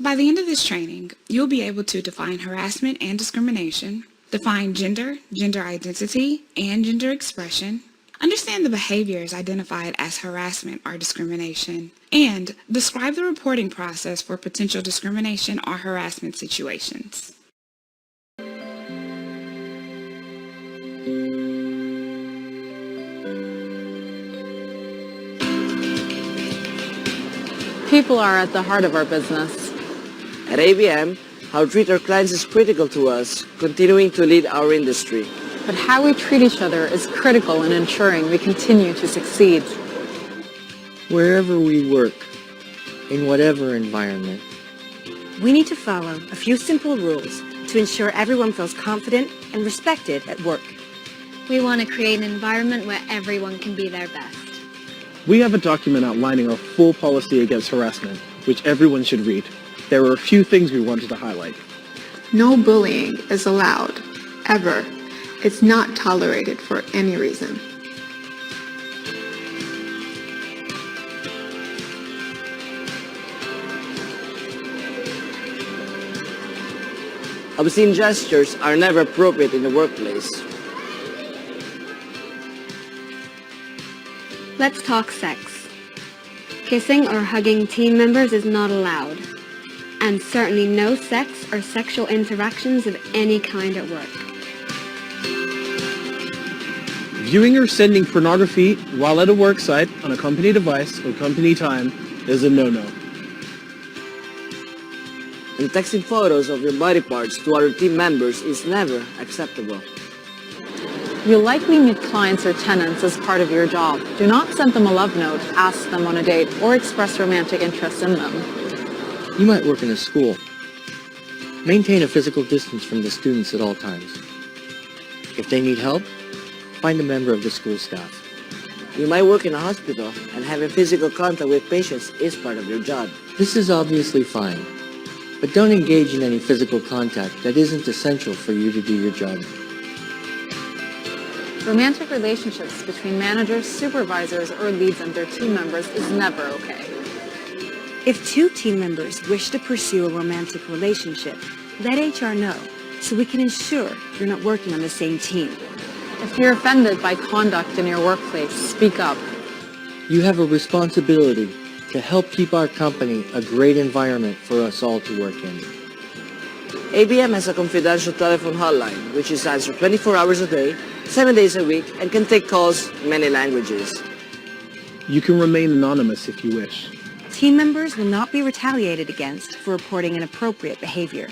By the end of this training, you'll be able to define harassment and discrimination, define gender, gender identity, and gender expression, understand the behaviors identified as harassment or discrimination, and describe the reporting process for potential discrimination or harassment situations. People are at the heart of our business. At ABM, how we treat our clients is critical to us, continuing to lead our industry. But how we treat each other is critical in ensuring we continue to succeed. Wherever we work, in whatever environment, we need to follow a few simple rules to ensure everyone feels confident and respected at work. We want to create an environment where everyone can be their best. We have a document outlining our full policy against harassment, which everyone should read. There are a few things we wanted to highlight. No bullying is allowed, ever. It's not tolerated for any reason. Obscene gestures are never appropriate in the workplace. Let's talk sex. Kissing or hugging team members is not allowed, and certainly no sex or sexual interactions of any kind at work. Viewing or sending pornography while at a work site on a company device or company time is a no-no. And texting photos of your body parts to other team members is never acceptable. You'll likely meet clients or tenants as part of your job. Do not send them a love note, ask them on a date, or express romantic interest in them. you might work in a school. Maintain a physical distance from the students at all times. If they need help, find a member of the school staff. You might work in a hospital, and having physical contact with patients is part of your job. This is obviously fine, but don't engage in any physical contact that isn't essential for you to do your job. Romantic relationships between managers, supervisors, or leads and their team members is never okay. If two team members wish to pursue a romantic relationship, let HR know so we can ensure you're not working on the same team. If you're offended by conduct in your workplace, speak up. You have a responsibility to help keep our company a great environment for us all to work in. ABM has a confidential telephone hotline, which is answered 24 hours a day, 7 days a week, and can take calls in many languages. You can remain anonymous if you wish. Team members will not be retaliated against for reporting inappropriate behavior.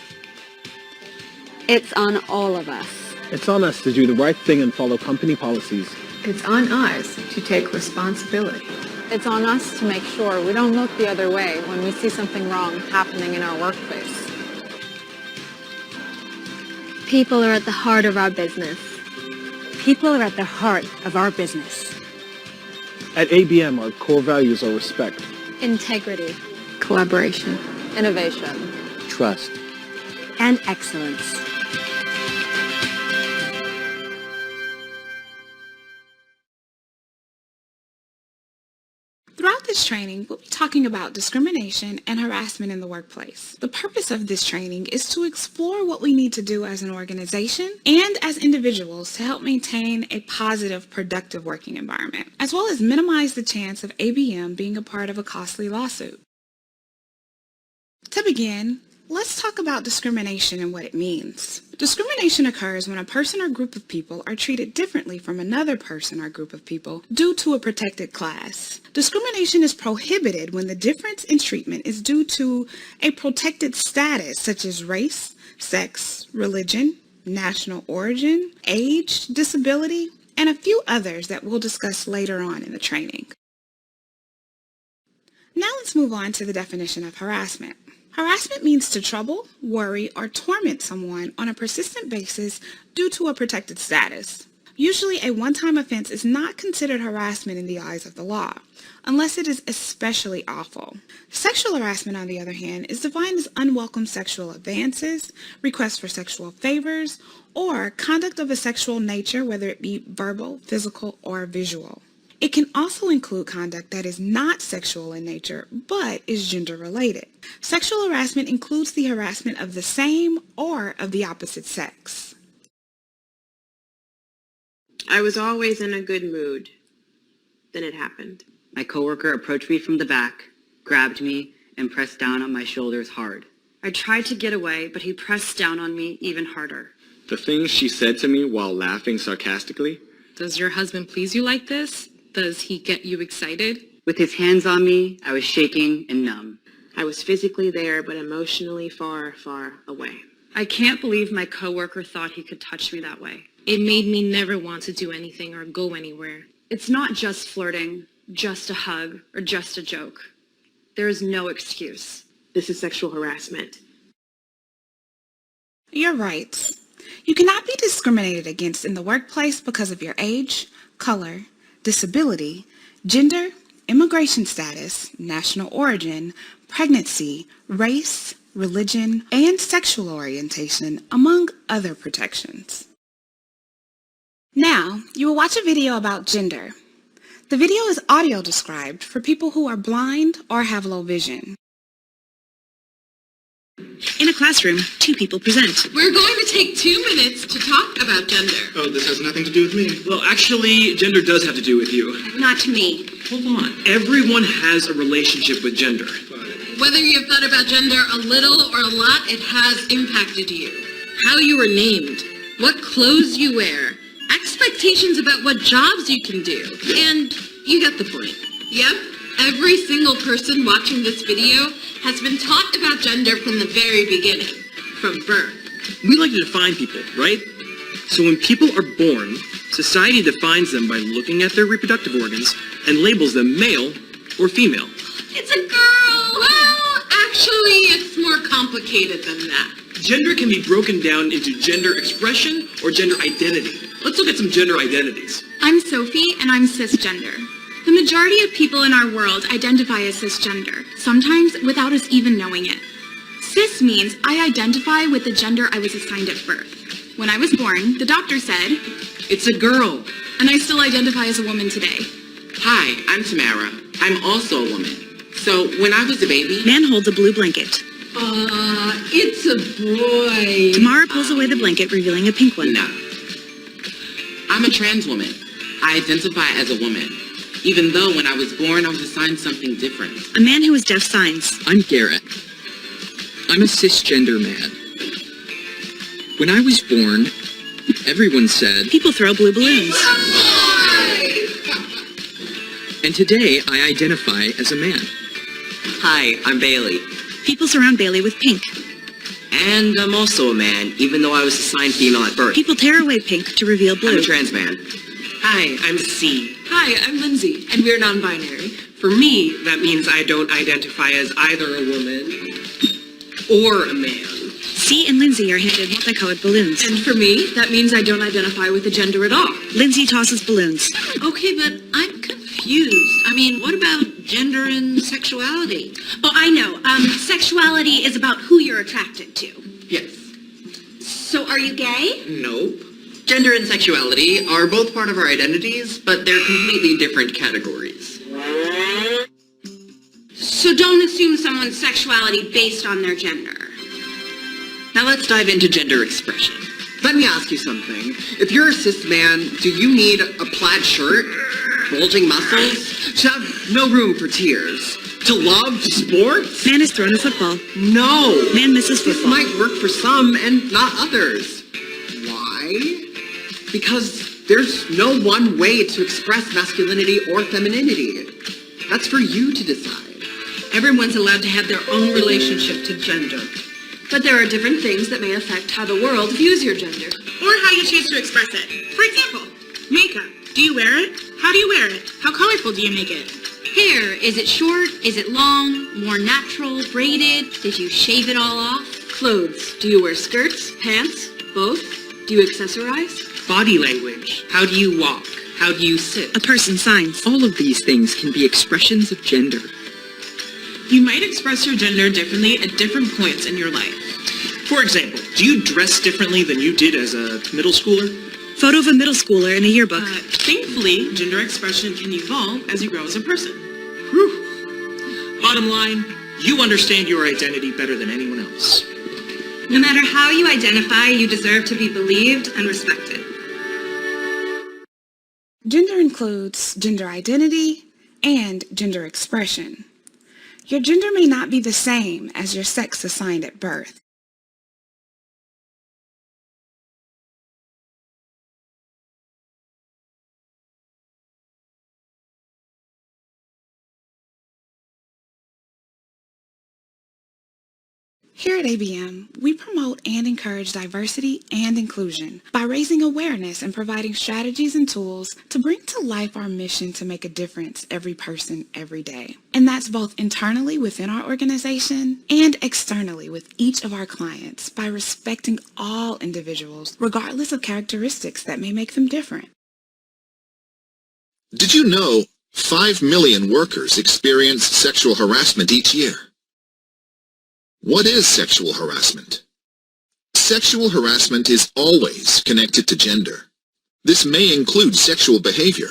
It's on all of us. It's on us to do the right thing and follow company policies. It's on us to take responsibility. It's on us to make sure we don't look the other way when we see something wrong happening in our workplace. People are at the heart of our business. People are at the heart of our business. At ABM, our core values are respect, Integrity. Collaboration. Innovation. Trust. And excellence. Throughout this training, we'll be talking about discrimination and harassment in the workplace. The purpose of this training is to explore what we need to do as an organization and as individuals to help maintain a positive, productive working environment, as well as minimize the chance of ABM being a part of a costly lawsuit. To begin, let's talk about discrimination and what it means. Discrimination occurs when a person or group of people are treated differently from another person or group of people due to a protected class. Discrimination is prohibited when the difference in treatment is due to a protected status such as race, sex, religion, national origin, age, disability, and a few others that we'll discuss later on in the training. Now let's move on to the definition of harassment. Harassment means to trouble, worry, or torment someone on a persistent basis due to a protected status. Usually, a one-time offense is not considered harassment in the eyes of the law, unless it is especially awful. Sexual harassment, on the other hand, is defined as unwelcome sexual advances, requests for sexual favors, or conduct of a sexual nature, whether it be verbal, physical, or visual. It can also include conduct that is not sexual in nature, but is gender-related. Sexual harassment includes the harassment of the same or of the opposite sex. I was always in a good mood. Then it happened. My coworker approached me from the back, grabbed me, and pressed down on my shoulders hard. I tried to get away, but he pressed down on me even harder. The things she said to me while laughing sarcastically. Does your husband please you like this? Does he get you excited? With his hands on me, I was shaking and numb. I was physically there, but emotionally far, far away. I can't believe my coworker thought he could touch me that way. It made me never want to do anything or go anywhere. It's not just flirting, just a hug, or just a joke. There is no excuse. This is sexual harassment. Your rights. You cannot be discriminated against in the workplace because of your age, color, disability, gender, immigration status, national origin, pregnancy, race, religion, and sexual orientation, among other protections. Now, you will watch a video about gender. The video is audio described for people who are blind or have low vision. In a classroom, two people present. We're going to take 2 minutes to talk about gender. Oh, this has nothing to do with me. Well, actually, gender does have to do with you. Not to me. Hold on. Everyone has a relationship with gender. Whether you've thought about gender a little or a lot, it has impacted you. How you were named, what clothes you wear, expectations about what jobs you can do, and you get the point. Yep, every single person watching this video has been taught about gender from the very beginning, from birth. We like to define people, right? So when people are born, society defines them by looking at their reproductive organs and labels them male or female. It's a girl! Well, actually, it's more complicated than that. Gender can be broken down into gender expression or gender identity. Let's look at some gender identities. I'm Sophie, and I'm cisgender. The majority of people in our world identify as cisgender, sometimes without us even knowing it. Cis means I identify with the gender I was assigned at birth. When I was born, the doctor said, "It's a girl." And I still identify as a woman today. Hi, I'm Tamara. I'm also a woman. So when I was a baby... Man holds a blue blanket. It's a boy. Tamara pulls away the blanket, revealing a pink one. No. I'm a trans woman. I identify as a woman. Even though when I was born, I was assigned something different. A man who has deaf signs. I'm Garrett. I'm a cisgender man. When I was born, everyone said... People throw blue balloons. And today, I identify as a man. Hi, I'm Bailey. People surround Bailey with pink. And I'm also a man, even though I was assigned female at birth. People tear away pink to reveal blue. I'm a trans man. Hi, I'm C. Hi, I'm Lindsay, and we're non-binary. For me, that means I don't identify as either a woman or a man. C and Lindsay are handed multicolored balloons. And for me, that means I don't identify with a gender at all. Lindsay tosses balloons. Okay, but I'm confused. I mean, what about gender and sexuality? Oh, I know. Sexuality is about who you're attracted to. Yes. So are you gay? Nope. Gender and sexuality are both part of our identities, but they're completely different categories. So don't assume someone's sexuality based on their gender. Now let's dive into gender expression. Let me ask you something. If you're a cis man, do you need a plaid shirt, bulging muscles, to have no room for tears, to love sports? Man is thrown a football. No! Man misses football. This might work for some and not others. Why? Because there's no one way to express masculinity or femininity. That's for you to decide. Everyone's allowed to have their own relationship to gender. But there are different things that may affect how the world views your gender. Or how you choose to express it. For example, makeup. Do you wear it? How do you wear it? How colorful do you make it? Hair, is it short? Is it long? More natural? Braided? Did you shave it all off? Clothes. Do you wear skirts? Pants? Both? Do you accessorize? Body language. How do you walk? How do you sit? A person signs. All of these things can be expressions of gender. You might express your gender differently at different points in your life. For example, do you dress differently than you did as a middle schooler? Photo of a middle schooler in a yearbook. Thankfully, gender expression can evolve as you grow as a person. Bottom line, you understand your identity better than anyone else. No matter how you identify, you deserve to be believed and respected. Gender includes gender identity and gender expression. Your gender may not be the same as your sex assigned at birth. Here at ABM, we promote and encourage diversity and inclusion by raising awareness and providing strategies and tools to bring to life our mission to make a difference every person, every day. And that's both internally within our organization and externally with each of our clients by respecting all individuals, regardless of characteristics that may make them different. Did you know 5 million workers experience sexual harassment each year? What is sexual harassment? Sexual harassment is always connected to gender. This may include sexual behavior.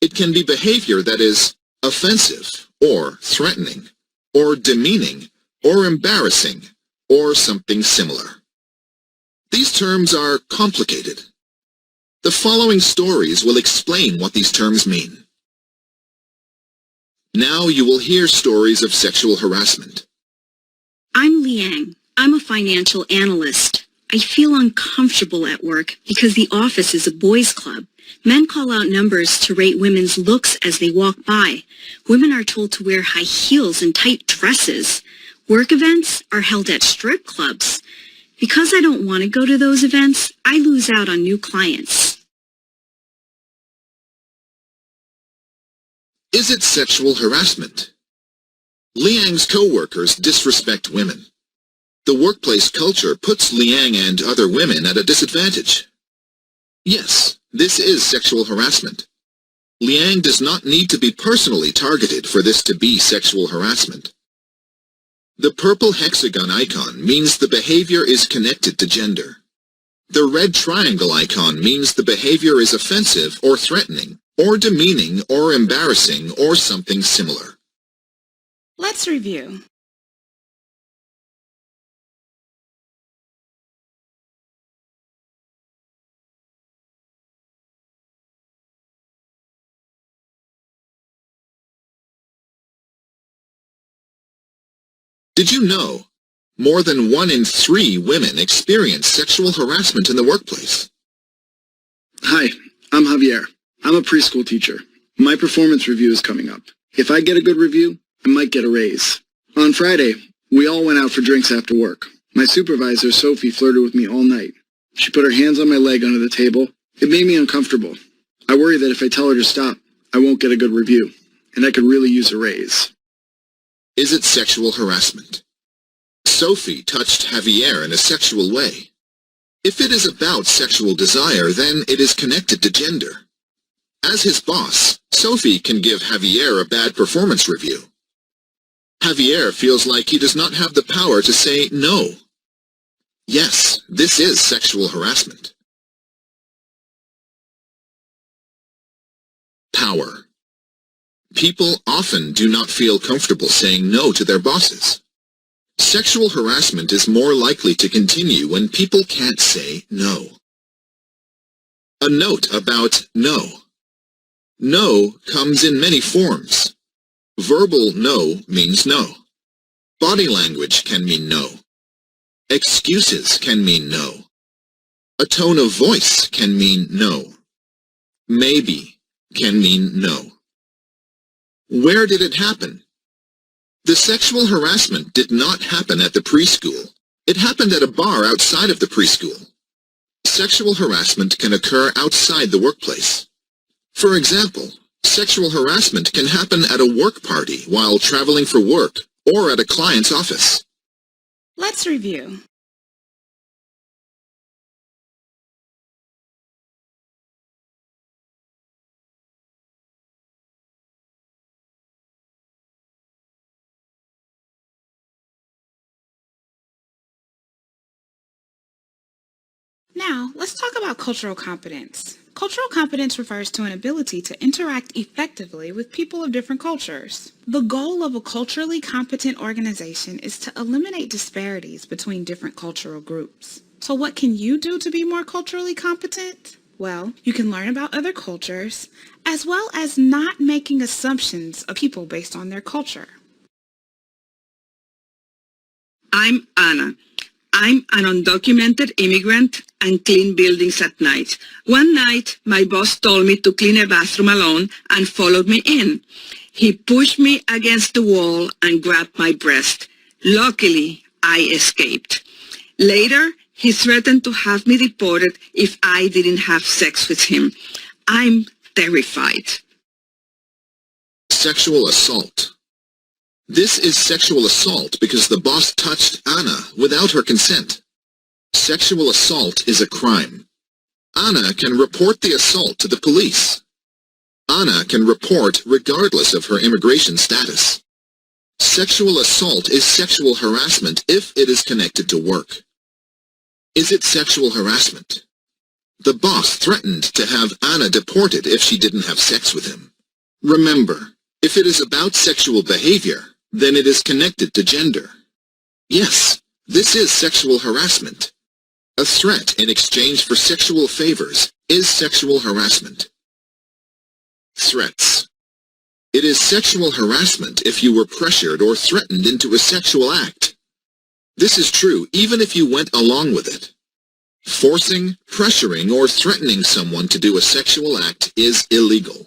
It can be behavior that is offensive, or threatening, or demeaning, or embarrassing, or something similar. These terms are complicated. The following stories will explain what these terms mean. Now you will hear stories of sexual harassment. I'm Liang. I'm a financial analyst. I feel uncomfortable at work because the office is a boys' club. Men call out numbers to rate women's looks as they walk by. Women are told to wear high heels and tight dresses. Work events are held at strip clubs. Because I don't want to go to those events, I lose out on new clients. Is it sexual harassment? Liang's co-workers disrespect women. The workplace culture puts Liang and other women at a disadvantage. Yes, this is sexual harassment. Liang does not need to be personally targeted for this to be sexual harassment. The purple hexagon icon means the behavior is connected to gender. The red triangle icon means the behavior is offensive or threatening, or demeaning or embarrassing or something similar. Let's review. Did you know more than 1 in 3 women experience sexual harassment in the workplace? Hi, I'm Javier. I'm a preschool teacher. My performance review is coming up. If I get a good review, I might get a raise. On Friday, we all went out for drinks after work. My supervisor, Sophie, flirted with me all night. She put her hands on my leg under the table. It made me uncomfortable. I worry that if I tell her to stop, I won't get a good review, and I could really use a raise. Is it sexual harassment? Sophie touched Javier in a sexual way. If it is about sexual desire, then it is connected to gender. As his boss, Sophie can give Javier a bad performance review. Javier feels like he does not have the power to say no. Yes, this is sexual harassment. Power. People often do not feel comfortable saying no to their bosses. Sexual harassment is more likely to continue when people can't say no. A note about no. No comes in many forms. Verbal no means no. Body language can mean no. Excuses can mean no. A tone of voice can mean no. Maybe can mean no. Where did it happen? The sexual harassment did not happen at the preschool. It happened at a bar outside of the preschool. Sexual harassment can occur outside the workplace. For example, sexual harassment can happen at a work party while traveling for work or at a client's office. Let's review. Now, let's talk about cultural competence. Cultural competence refers to an ability to interact effectively with people of different cultures. The goal of a culturally competent organization is to eliminate disparities between different cultural groups. So what can you do to be more culturally competent? Well, you can learn about other cultures, as well as not making assumptions of people based on their culture. I'm Anna. I'm an undocumented immigrant and clean buildings at night. One night, my boss told me to clean a bathroom alone and followed me in. He pushed me against the wall and grabbed my breast. Luckily, I escaped. Later, he threatened to have me deported if I didn't have sex with him. I'm terrified. Sexual assault. This is sexual assault because the boss touched Anna without her consent. Sexual assault is a crime. Anna can report the assault to the police. Anna can report regardless of her immigration status. Sexual assault is sexual harassment if it is connected to work. Is it sexual harassment? The boss threatened to have Anna deported if she didn't have sex with him. Remember, if it is about sexual behavior, then it is connected to gender. Yes, this is sexual harassment. A threat in exchange for sexual favors is sexual harassment. Threats. It is sexual harassment if you were pressured or threatened into a sexual act. This is true even if you went along with it. Forcing, pressuring, or threatening someone to do a sexual act is illegal.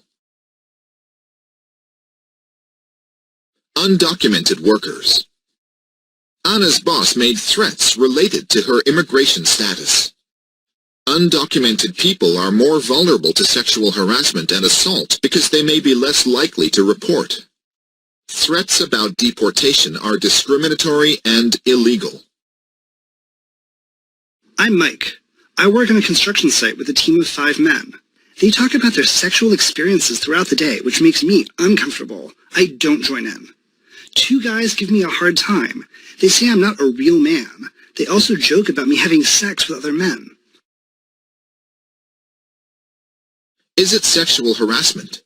Undocumented workers. Anna's boss made threats related to her immigration status. Undocumented people are more vulnerable to sexual harassment and assault because they may be less likely to report. Threats about deportation are discriminatory and illegal. I'm Mike. I work on a construction site with a team of 5 men. They talk about their sexual experiences throughout the day, which makes me uncomfortable. I don't join in. 2 guys give me a hard time. They say I'm not a real man. They also joke about me having sex with other men. Is it sexual harassment?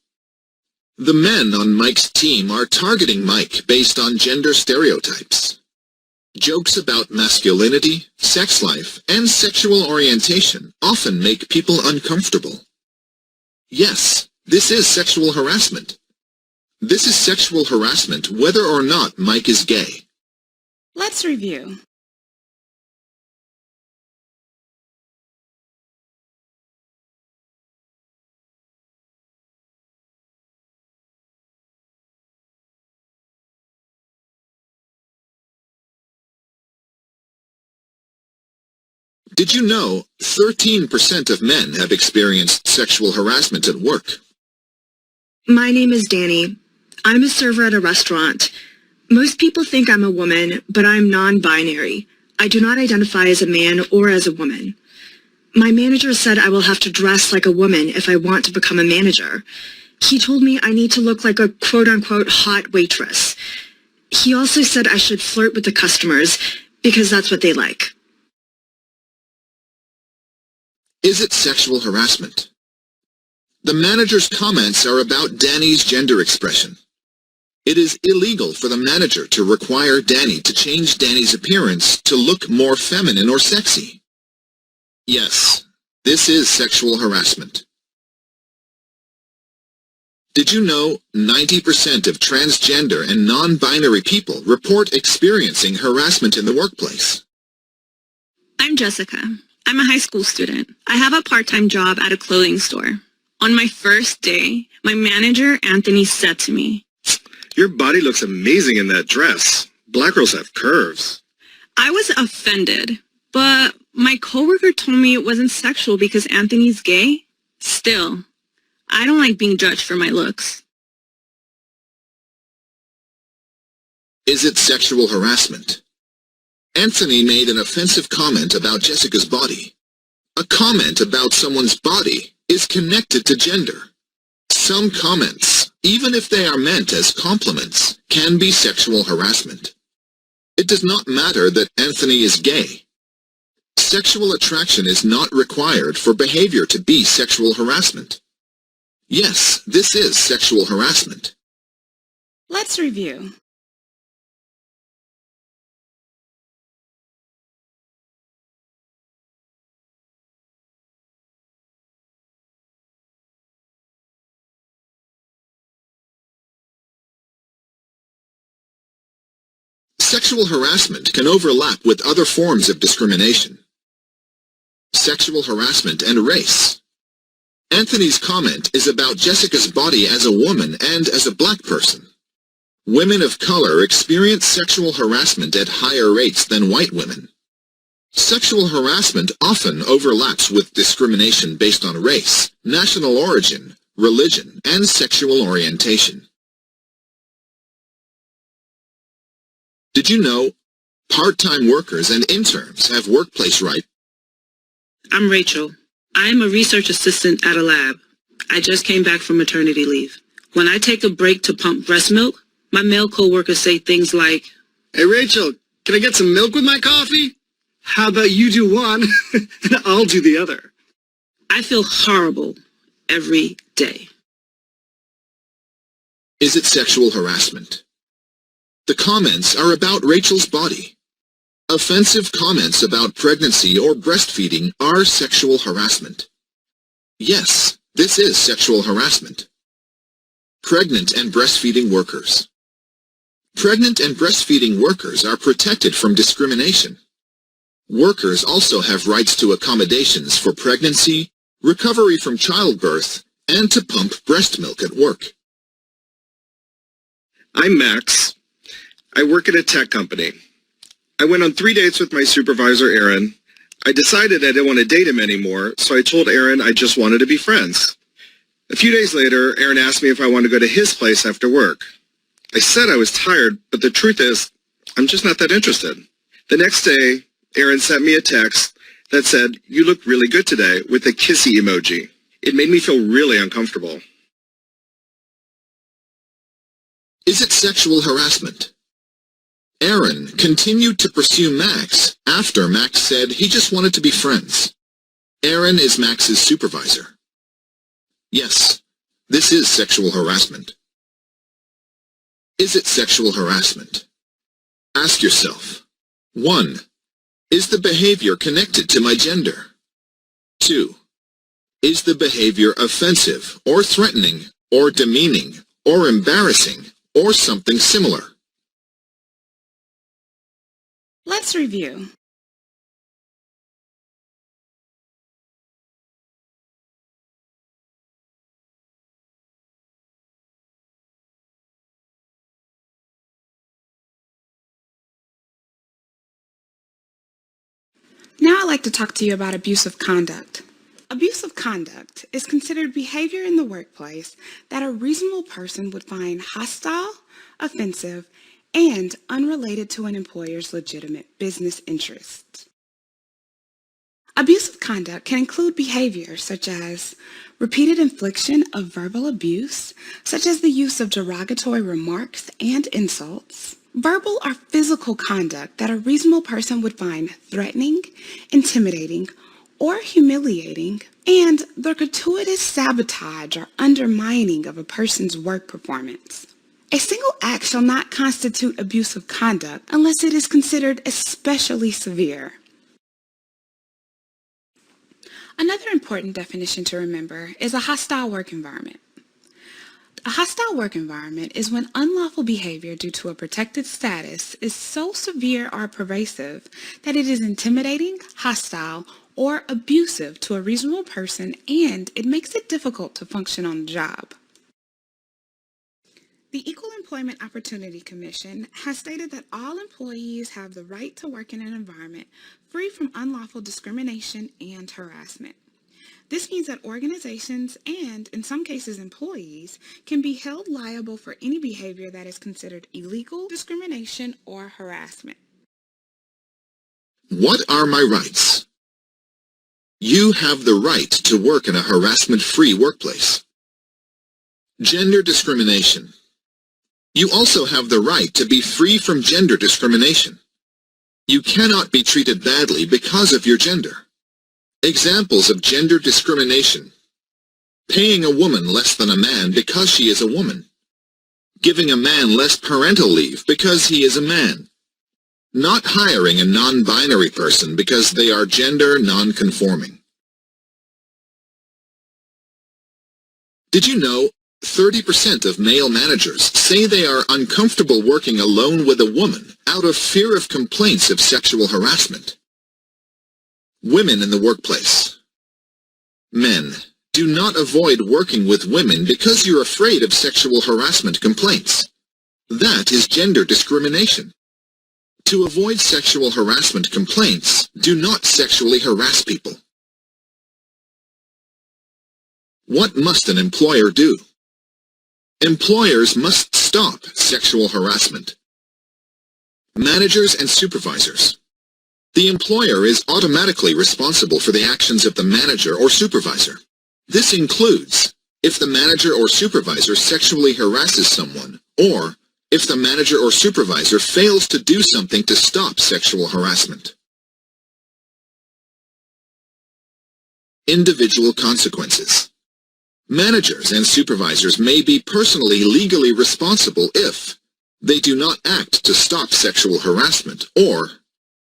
The men on Mike's team are targeting Mike based on gender stereotypes. Jokes about masculinity, sex life, and sexual orientation often make people uncomfortable. Yes, this is sexual harassment. This is sexual harassment whether or not Mike is gay. Let's review. Did you know 13% of men have experienced sexual harassment at work? My name is Danny. I'm a server at a restaurant. Most people think I'm a woman, but I'm non-binary. I do not identify as a man or as a woman. My manager said I will have to dress like a woman if I want to become a manager. He told me I need to look like a quote-unquote hot waitress. He also said I should flirt with the customers because that's what they like. Is it sexual harassment? The manager's comments are about Danny's gender expression. It is illegal for the manager to require Danny to change Danny's appearance to look more feminine or sexy. Yes, this is sexual harassment. Did you know 90% of transgender and non-binary people report experiencing harassment in the workplace? I'm Jessica. I'm a high school student. I have a part-time job at a clothing store. On my first day, my manager, Anthony, said to me, "Your body looks amazing in that dress. Black girls have curves." I was offended, but my coworker told me it wasn't sexual because Anthony's gay. Still, I don't like being judged for my looks. Is it sexual harassment? Anthony made an offensive comment about Jessica's body. A comment about someone's body is connected to gender. Some comments, even if they are meant as compliments, can be sexual harassment. It does not matter that Anthony is gay. Sexual attraction is not required for behavior to be sexual harassment. Yes, this is sexual harassment. Let's review. Sexual harassment can overlap with other forms of discrimination. Sexual harassment and race. Anthony's comment is about Jessica's body as a woman and as a black person. Women of color experience sexual harassment at higher rates than white women. Sexual harassment often overlaps with discrimination based on race, national origin, religion, and sexual orientation. Did you know part-time workers and interns have workplace rights? I'm Rachel. I'm a research assistant at a lab. I just came back from maternity leave. When I take a break to pump breast milk, my male coworkers say things like, "Hey Rachel, can I get some milk with my coffee? How about you do one and I'll do the other?" I feel horrible every day. Is it sexual harassment? The comments are about Rachel's body. Offensive comments about pregnancy or breastfeeding are sexual harassment. Yes, this is sexual harassment. Pregnant and breastfeeding workers. Pregnant and breastfeeding workers are protected from discrimination. Workers also have rights to accommodations for pregnancy, recovery from childbirth, and to pump breast milk at work. I'm Max. I work at a tech company. I went on 3 dates with my supervisor, Aaron. I decided I didn't want to date him anymore, so I told Aaron I just wanted to be friends. A few days later, Aaron asked me if I wanted to go to his place after work. I said I was tired, but the truth is, I'm just not that interested. The next day, Aaron sent me a text that said, "You look really good today," with a kissy emoji. It made me feel really uncomfortable. Is it sexual harassment? Aaron continued to pursue Max after Max said he just wanted to be friends. Aaron is Max's supervisor. Yes, this is sexual harassment. Is it sexual harassment? Ask yourself, 1. Is the behavior connected to my gender? 2. Is the behavior offensive or threatening or demeaning or embarrassing or something similar? Let's review. Now I'd like to talk to you about abusive conduct. Abusive conduct is considered behavior in the workplace that a reasonable person would find hostile, offensive, and unrelated to an employer's legitimate business interests. Abusive conduct can include behavior such as repeated infliction of verbal abuse, such as the use of derogatory remarks and insults, verbal or physical conduct that a reasonable person would find threatening, intimidating, or humiliating, and the gratuitous sabotage or undermining of a person's work performance. A single act shall not constitute abusive conduct unless it is considered especially severe. Another important definition to remember is a hostile work environment. A hostile work environment is when unlawful behavior due to a protected status is so severe or pervasive that it is intimidating, hostile, or abusive to a reasonable person and it makes it difficult to function on the job. The Equal Employment Opportunity Commission has stated that all employees have the right to work in an environment free from unlawful discrimination and harassment. This means that organizations and, in some cases, employees can be held liable for any behavior that is considered illegal discrimination or harassment. What are my rights? You have the right to work in a harassment-free workplace. Gender discrimination. You also have the right to be free from gender discrimination. You cannot be treated badly because of your gender. Examples of gender discrimination: paying a woman less than a man because she is a woman, giving a man less parental leave because he is a man, not hiring a non-binary person because they are gender non-conforming. Did you know 30% of male managers say they are uncomfortable working alone with a woman out of fear of complaints of sexual harassment? Women in the workplace. Men, do not avoid working with women because you're afraid of sexual harassment complaints. That is gender discrimination. To avoid sexual harassment complaints, do not sexually harass people. What must an employer do? Employers must stop sexual harassment. Managers and supervisors. The employer is automatically responsible for the actions of the manager or supervisor. This includes if the manager or supervisor sexually harasses someone, or if the manager or supervisor fails to do something to stop sexual harassment. Individual consequences. Managers and supervisors may be personally legally responsible if they do not act to stop sexual harassment, or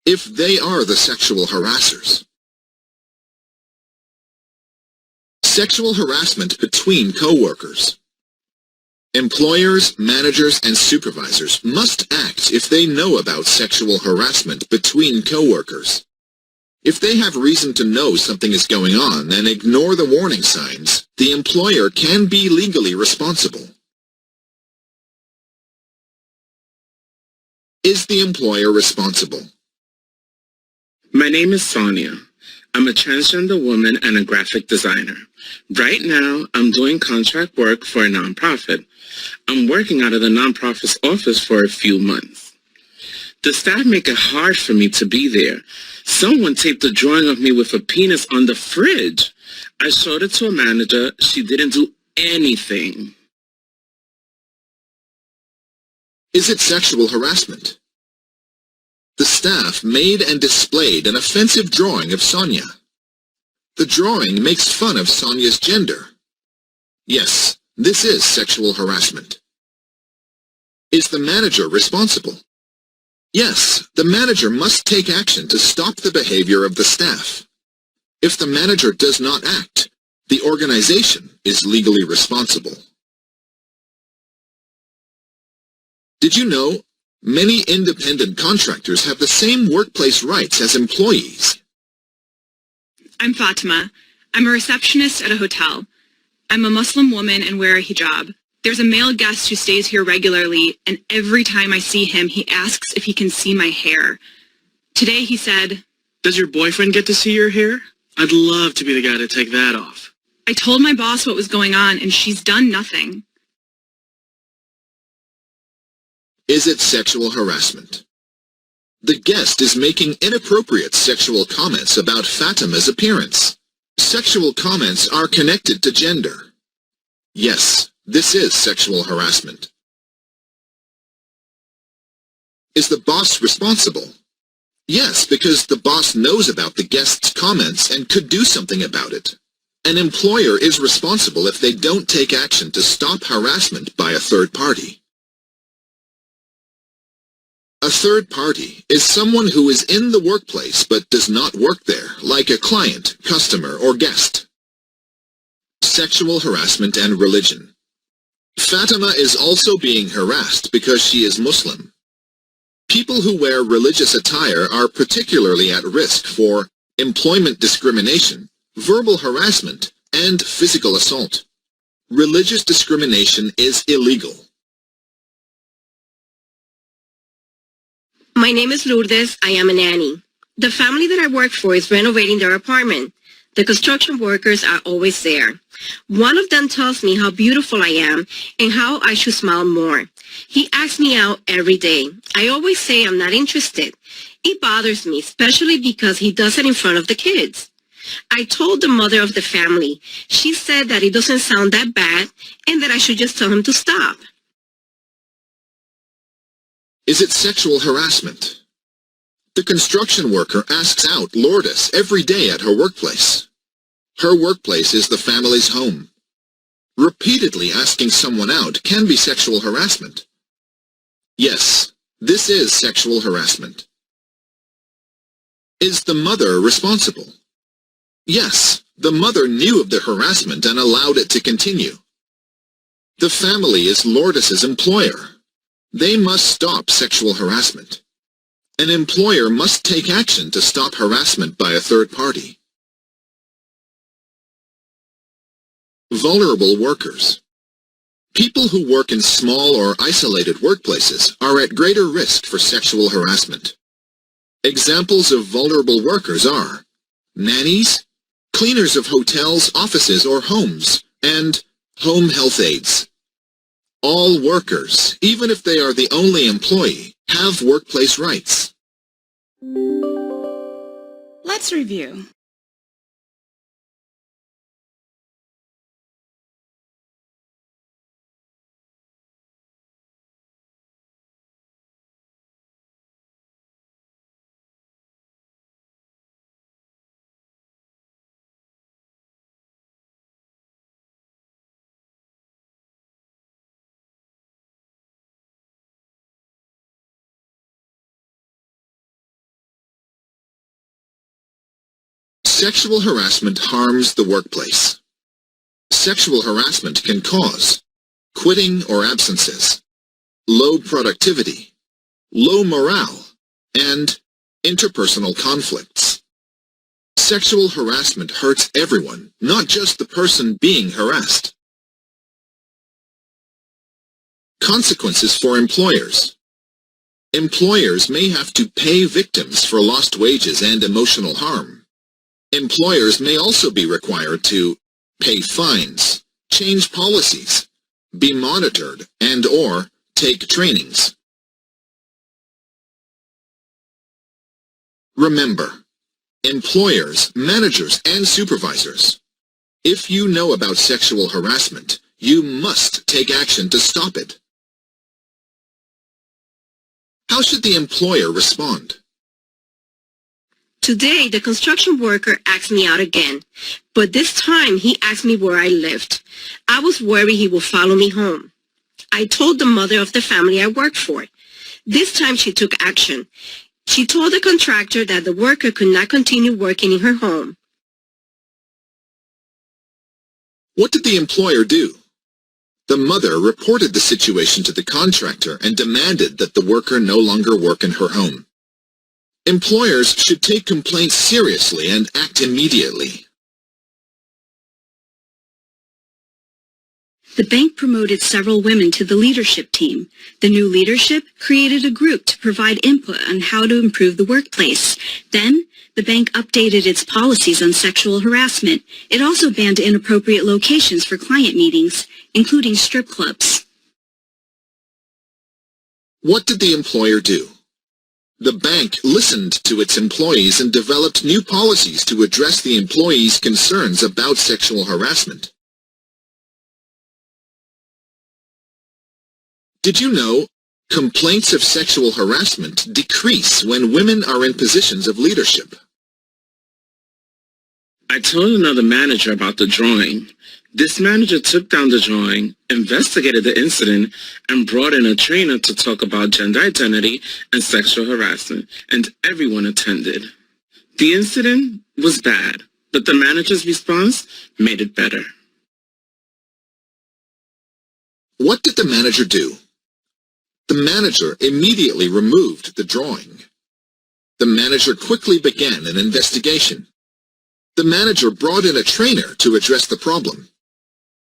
if they are the sexual harassers. Sexual harassment between co-workers. Employers, managers, and supervisors must act if they know about sexual harassment between co-workers. If they have reason to know something is going on and ignore the warning signs, the employer can be legally responsible. Is the employer responsible? My name is Sonia. I'm a transgender woman and a graphic designer. Right now, I'm doing contract work for a nonprofit. I'm working out of the nonprofit's office for a few months. The staff make it hard for me to be there. Someone taped a drawing of me with a penis on the fridge. I showed it to a manager. She didn't do anything. Is it sexual harassment? The staff made and displayed an offensive drawing of Sonia. The drawing makes fun of Sonia's gender. Yes, this is sexual harassment. Is the manager responsible? Yes, the manager must take action to stop the behavior of the staff. If the manager does not act, the organization is legally responsible. Did you know many independent contractors have the same workplace rights as employees? I'm Fatima. I'm a receptionist at a hotel. I'm a Muslim woman and wear a hijab. There's a male guest who stays here regularly, and every time I see him, he asks if he can see my hair. Today he said, "Does your boyfriend get to see your hair? I'd love to be the guy to take that off." I told my boss what was going on, and she's done nothing. Is it sexual harassment? The guest is making inappropriate sexual comments about Fatima's appearance. Sexual comments are connected to gender. Yes, this is sexual harassment. Is the boss responsible? Yes, because the boss knows about the guest's comments and could do something about it. An employer is responsible if they don't take action to stop harassment by a third party. A third party is someone who is in the workplace but does not work there, like a client, customer, or guest. Sexual harassment and religion. Fatima is also being harassed because she is Muslim. People who wear religious attire are particularly at risk for employment discrimination, verbal harassment, and physical assault. Religious discrimination is illegal. My name is Lourdes. I am a nanny. The family that I work for is renovating their apartment. The construction workers are always there. One of them tells me how beautiful I am and how I should smile more. He asks me out every day. I always say I'm not interested. It bothers me, especially because he does it in front of the kids. I told the mother of the family. She said that it doesn't sound that bad and that I should just tell him to stop. Is it sexual harassment? The construction worker asks out Lourdes every day at her workplace. Her workplace is the family's home. Repeatedly asking someone out can be sexual harassment. Yes, this is sexual harassment. Is the mother responsible? Yes, the mother knew of the harassment and allowed it to continue. The family is Lourdes's employer. They must stop sexual harassment. An employer must take action to stop harassment by a third party. Vulnerable workers. People who work in small or isolated workplaces are at greater risk for sexual harassment. Examples of vulnerable workers are nannies, cleaners of hotels, offices, or homes, and home health aides. All workers, even if they are the only employee, have workplace rights. Let's review. Sexual harassment harms the workplace. Sexual harassment can cause quitting or absences, low productivity, low morale, and interpersonal conflicts. Sexual harassment hurts everyone, not just the person being harassed. Consequences for employers. Employers may have to pay victims for lost wages and emotional harm. Employers may also be required to pay fines, change policies, be monitored, and/or take trainings. Remember, employers, managers, and supervisors, if you know about sexual harassment, you must take action to stop it. How should the employer respond? Today, the construction worker asked me out again, but this time he asked me where I lived. I was worried he would follow me home. I told the mother of the family I worked for. This time she took action. She told the contractor that the worker could not continue working in her home. What did the employer do? The mother reported the situation to the contractor and demanded that the worker no longer work in her home. Employers should take complaints seriously and act immediately. The bank promoted several women to the leadership team. The new leadership created a group to provide input on how to improve the workplace. Then, the bank updated its policies on sexual harassment. It also banned inappropriate locations for client meetings, including strip clubs. What did the employer do? The bank listened to its employees and developed new policies to address the employees' concerns about sexual harassment. Did you know complaints of sexual harassment decrease when women are in positions of leadership? I told another manager about the drawing. This manager took down the drawing, investigated the incident, and brought in a trainer to talk about gender identity and sexual harassment, and everyone attended. The incident was bad, but the manager's response made it better. What did the manager do? The manager immediately removed the drawing. The manager quickly began an investigation. The manager brought in a trainer to address the problem.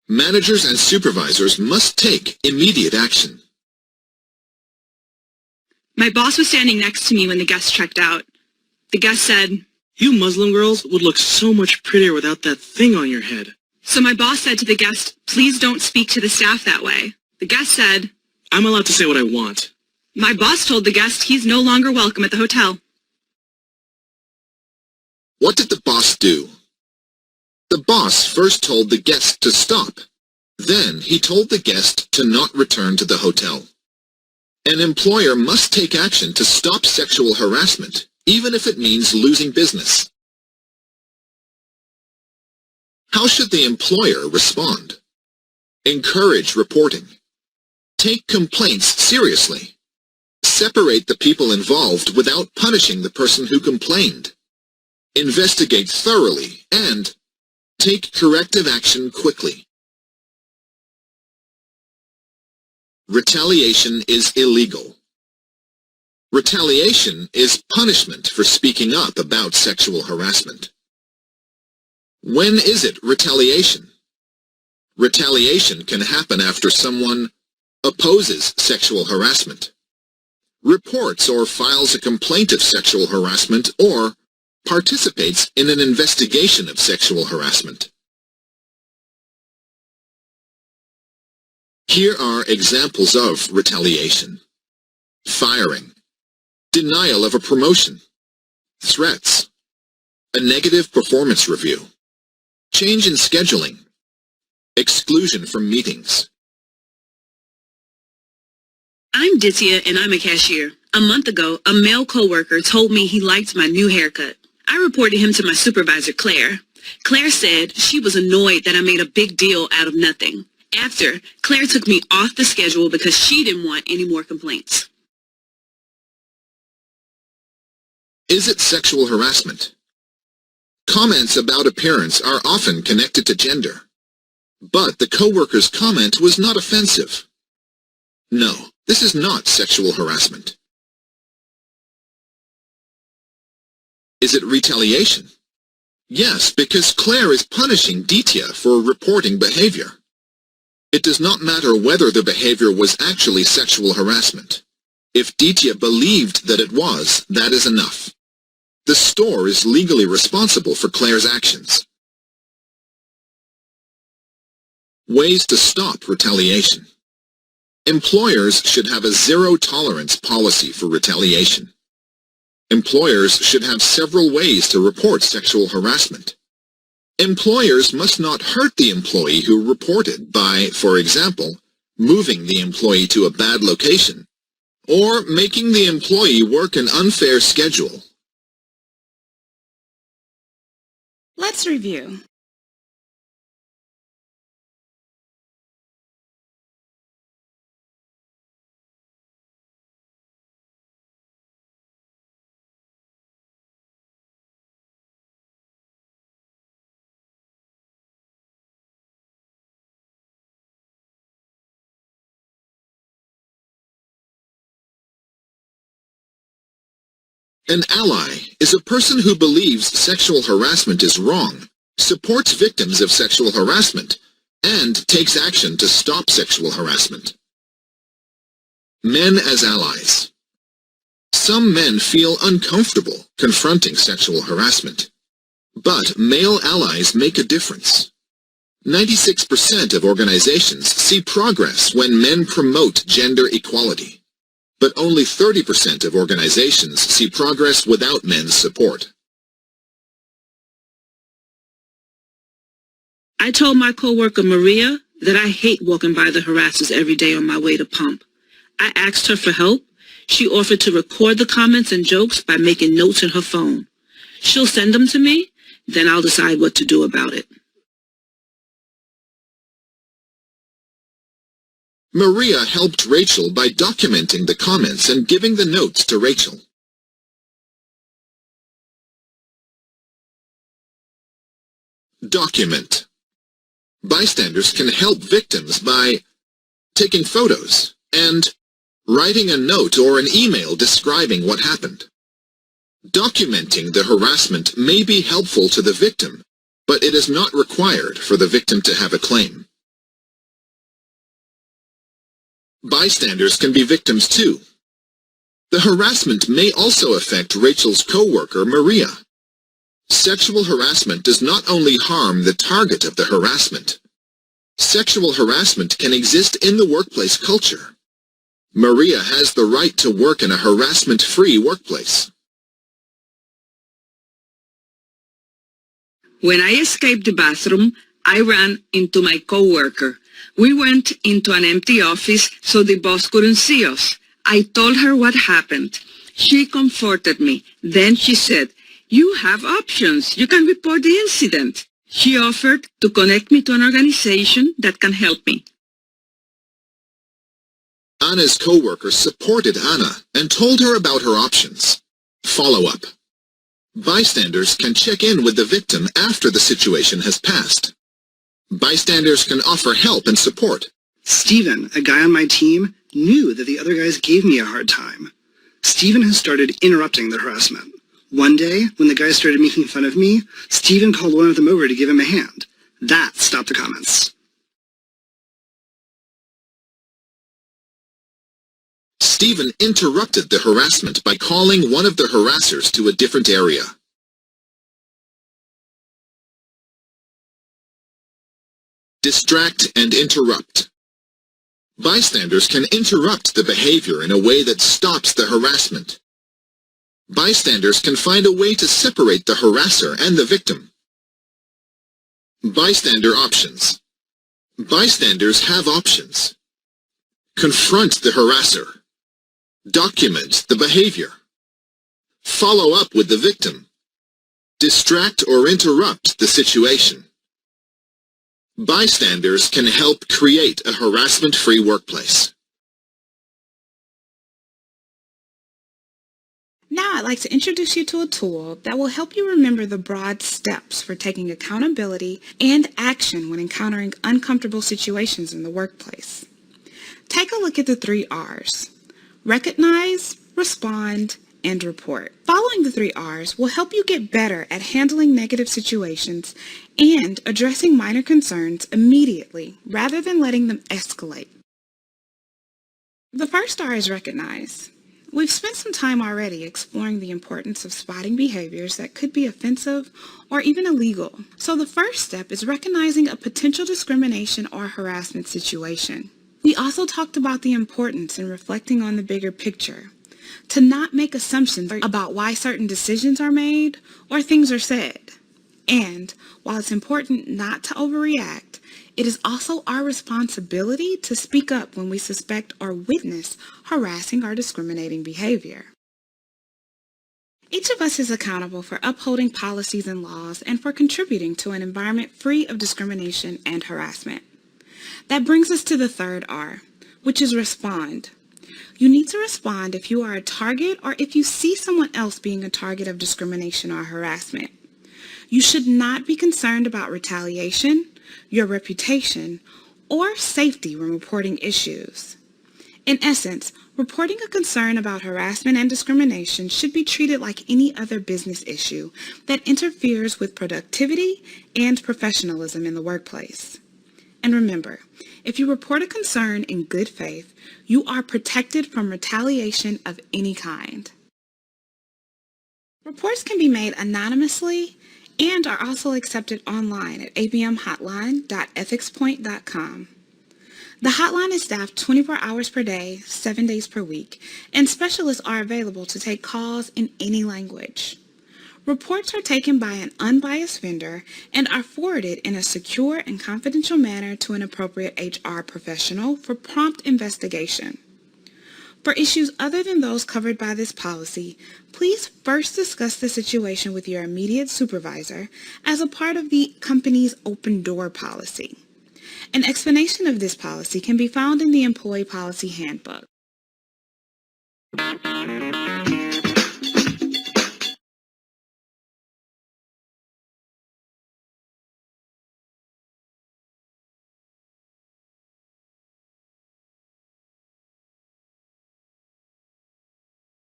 Managers and supervisors must take immediate action. My boss was standing next to me when the guest checked out. The guest said, "You Muslim girls would look so much prettier without that thing on your head." So my boss said to the guest, "Please don't speak to the staff that way." The guest said, "I'm allowed to say what I want." My boss told the guest he's no longer welcome at the hotel. What did the boss do? The boss first told the guest to stop. Then he told the guest to not return to the hotel. An employer must take action to stop sexual harassment, even if it means losing business. How should the employer respond? Encourage reporting. Take complaints seriously. Separate the people involved without punishing the person who complained. Investigate thoroughly and take corrective action quickly. Retaliation is illegal. Retaliation is punishment for speaking up about sexual harassment. When is it retaliation? Retaliation can happen after someone opposes sexual harassment, reports or files a complaint of sexual harassment, or participates in an investigation of sexual harassment. Here are examples of retaliation: firing, denial of a promotion, threats, a negative performance review, change in scheduling, exclusion from meetings. I'm Ditya and I'm a cashier. A month ago, a male coworker told me he liked my new haircut. I reported him to my supervisor, Claire. Claire said she was annoyed that I made a big deal out of nothing. After, Claire took me off the schedule because she didn't want any more complaints. Is it sexual harassment? Comments about appearance are often connected to gender. But the coworker's comment was not offensive. No, this is not sexual harassment. Is it retaliation? Yes, because Claire is punishing Ditya for reporting behavior. It does not matter whether the behavior was actually sexual harassment. If Ditya believed that it was, that is enough. The store is legally responsible for Claire's actions. Ways to stop retaliation. Employers should have a zero-tolerance policy for retaliation. Employers should have several ways to report sexual harassment. Employers must not hurt the employee who reported by, for example, moving the employee to a bad location, or making the employee work an unfair schedule. Let's review. An ally is a person who believes sexual harassment is wrong, supports victims of sexual harassment, and takes action to stop sexual harassment. Men as allies. Some men feel uncomfortable confronting sexual harassment, but male allies make a difference. 96% of organizations see progress when men promote gender equality. But only 30% of organizations see progress without men's support. I told my coworker Maria that I hate walking by the harassers every day on my way to pump. I asked her for help. She offered to record the comments and jokes by making notes in her phone. She'll send them to me, then I'll decide what to do about it. Maria helped Rachel by documenting the comments and giving the notes to Rachel. Document. Bystanders can help victims by taking photos and writing a note or an email describing what happened. Documenting the harassment may be helpful to the victim, but it is not required for the victim to have a claim. Bystanders can be victims too. The harassment may also affect Rachel's coworker, Maria. Sexual harassment does not only harm the target of the harassment. Sexual harassment can exist in the workplace culture. Maria has the right to work in a harassment-free workplace. When I escaped the bathroom, I ran into my coworker. We went into an empty office so the boss couldn't see us. I told her what happened. She comforted me. Then she said, "You have options. You can report the incident." She offered to connect me to an organization that can help me. Anna's co-workers supported Anna and told her about her options. Follow-up. Bystanders can check in with the victim after the situation has passed. Bystanders can offer help and support. Steven, a guy on my team, knew that the other guys gave me a hard time. Steven has started interrupting the harassment. One day, when the guys started making fun of me, Steven called one of them over to give him a hand. That stopped the comments. Steven interrupted the harassment by calling one of the harassers to a different area. Distract and interrupt. Bystanders can interrupt the behavior in a way that stops the harassment. Bystanders can find a way to separate the harasser and the victim. Bystander options. Bystanders have options. Confront the harasser. Document the behavior. Follow up with the victim. Distract or interrupt the situation. Bystanders can help create a harassment-free workplace. Now I'd like to introduce you to a tool that will help you remember the broad steps for taking accountability and action when encountering uncomfortable situations in the workplace. Take a look at the 3 R's. Recognize, respond, and report. Following the 3 R's will help you get better at handling negative situations and addressing minor concerns immediately rather than letting them escalate. The first R is recognize. We've spent some time already exploring the importance of spotting behaviors that could be offensive or even illegal. So the first step is recognizing a potential discrimination or harassment situation. We also talked about the importance in reflecting on the bigger picture, to not make assumptions about why certain decisions are made or things are said. And while it's important not to overreact, it is also our responsibility to speak up when we suspect or witness harassing or discriminating behavior. Each of us is accountable for upholding policies and laws and for contributing to an environment free of discrimination and harassment. That brings us to the third R, which is respond. You need to respond if you are a target or if you see someone else being a target of discrimination or harassment. You should not be concerned about retaliation, your reputation, or safety when reporting issues. In essence, reporting a concern about harassment and discrimination should be treated like any other business issue that interferes with productivity and professionalism in the workplace. And remember, if you report a concern in good faith, you are protected from retaliation of any kind. Reports can be made anonymously and are also accepted online at abmhotline.ethicspoint.com. The hotline is staffed 24 hours per day, 7 days per week, and specialists are available to take calls in any language. Reports are taken by an unbiased vendor and are forwarded in a secure and confidential manner to an appropriate HR professional for prompt investigation. For issues other than those covered by this policy, please first discuss the situation with your immediate supervisor as a part of the company's open door policy. An explanation of this policy can be found in the Employee Policy Handbook.